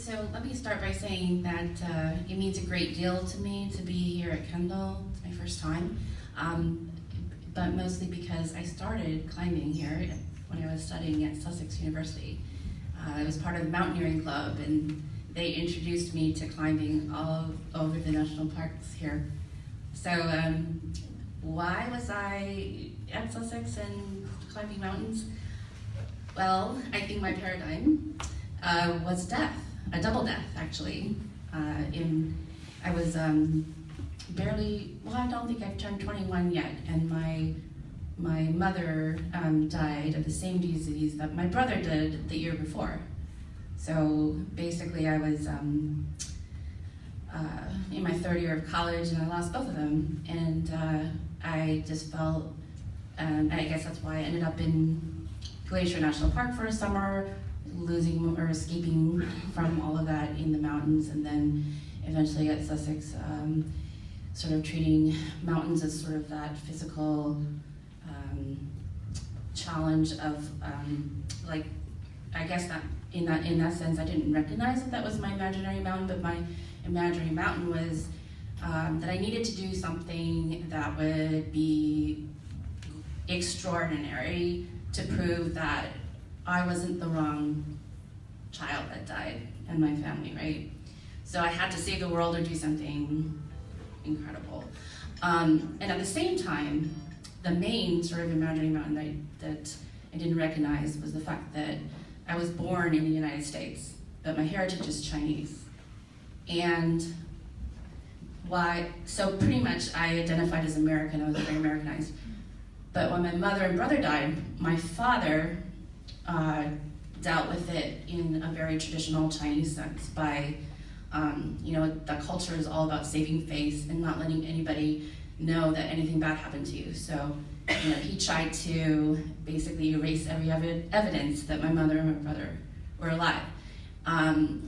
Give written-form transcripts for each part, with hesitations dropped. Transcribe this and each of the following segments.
So let me start by saying that it means a great deal to me to be here at Kendal. It's my first time, but mostly because I started climbing here when I was studying at Sussex University. I was part of the mountaineering club, and they introduced me to climbing all over the national parks here. So why was I at Sussex and climbing mountains? Well, I think my paradigm was death, a double death actually. I was barely, well, I don't think I've turned 21 yet, and my mother died of the same disease that my brother did the year before. So basically I was in my third year of college and I lost both of them, and I just felt, and I guess that's why I ended up in Glacier National Park for a summer, losing or escaping from all of that in the mountains, and then eventually at Sussex, sort of treating mountains as sort of that physical challenge of, like, I guess that in that sense, I didn't recognize that was my imaginary mountain, but my imaginary mountain was that I needed to do something that would be extraordinary to prove that I wasn't the wrong child that died in my family, right? So I had to save the world or do something incredible. And at the same time, the main sort of imaginary mountain that I didn't recognize was the fact that I was born in the United States, but my heritage is Chinese. And so pretty much I identified as American. I was very Americanized. But when my mother and brother died, my father dealt with it in a very traditional Chinese sense by, the culture is all about saving face and not letting anybody know that anything bad happened to you. So, he tried to basically erase every evidence that my mother and my brother were alive.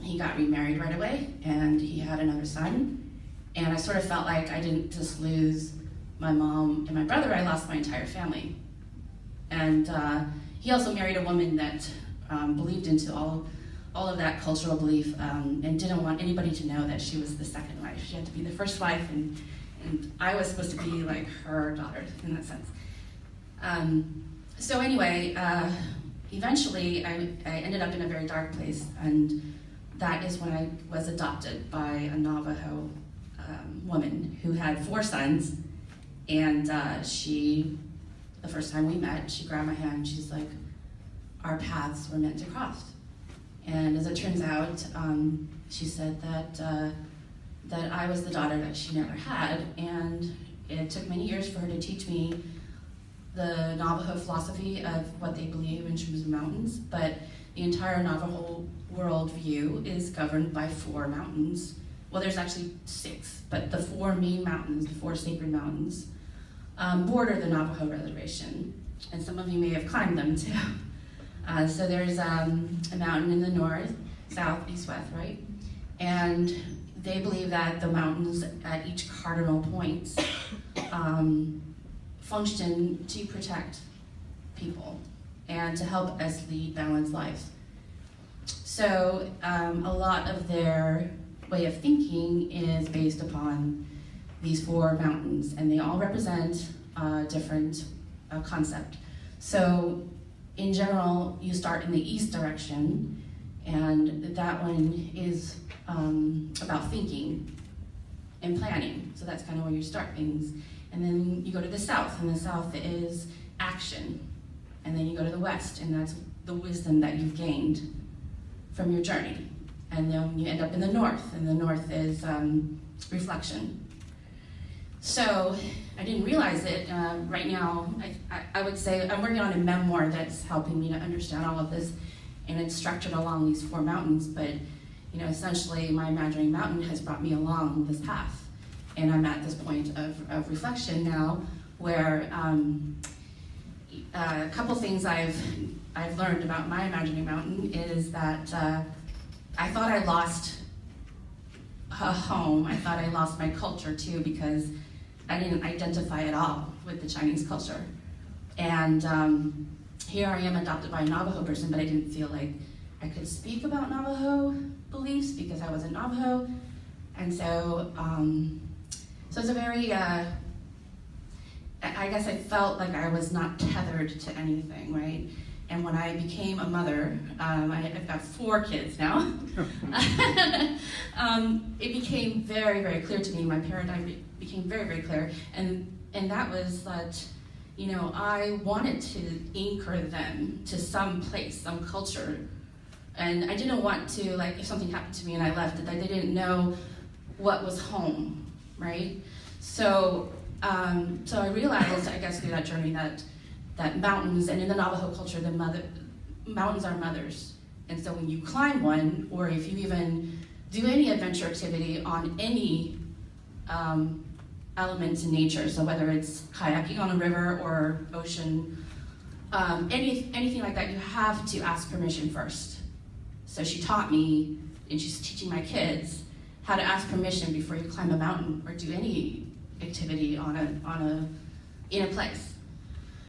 He got remarried right away, and he had another son. And I sort of felt like I didn't just lose my mom and my brother, I lost my entire family. And he also married a woman that believed into all of that cultural belief, and didn't want anybody to know that she was the second wife. She had to be the first wife, and I was supposed to be like her daughter in that sense. So anyway, eventually I ended up in a very dark place, and that is when I was adopted by a Navajo woman who had 4 sons. And the first time we met, she grabbed my hand and she's like, our paths were meant to cross. And as it turns out, she said that I was the daughter that she never had, and it took many years for her to teach me the Navajo philosophy of what they believe in terms of mountains, but the entire Navajo worldview is governed by 4 mountains. Well, there's actually 6, but the 4 main mountains, the 4 sacred mountains, border the Navajo reservation, and some of you may have climbed them too. So there's a mountain in the north, south, east, west, right? And they believe that the mountains at each cardinal points function to protect people and to help us lead balanced lives. So a lot of their way of thinking is based upon these 4 mountains, and they all represent a different concept. So in general, you start in the east direction, and that one is about thinking and planning. So that's kind of where you start things. And then you go to the south, and the south is action. And then you go to the west, and that's the wisdom that you've gained from your journey. And then you end up in the north, and the north is reflection. So I didn't realize it. Right now, I would say I'm working on a memoir that's helping me to understand all of this, and it's structured along these 4 mountains, but essentially my imaginary mountain has brought me along this path. And I'm at this point of reflection now where a couple things I've learned about my imaginary mountain is that I thought I lost a home. I thought I lost my culture too, because I didn't identify at all with the Chinese culture. And here I am adopted by a Navajo person, but I didn't feel like I could speak about Navajo beliefs because I was a Navajo. And so, so it's a very, I guess I felt like I was not tethered to anything, right? And when I became a mother, I've got 4 kids now, it became very, very clear to me, my paradigm became very, very clear, and that was that, you know, I wanted to anchor them to some place, some culture, and I didn't want to, like, if something happened to me and I left, that they didn't know what was home, right? So, so I realized, I guess, through that journey that mountains, and in the Navajo culture, mountains are mothers. And so when you climb one, or if you even do any adventure activity on any elements in nature, so whether it's kayaking on a river or ocean, anything like that, you have to ask permission first. So she taught me, and she's teaching my kids, how to ask permission before you climb a mountain or do any activity in a place.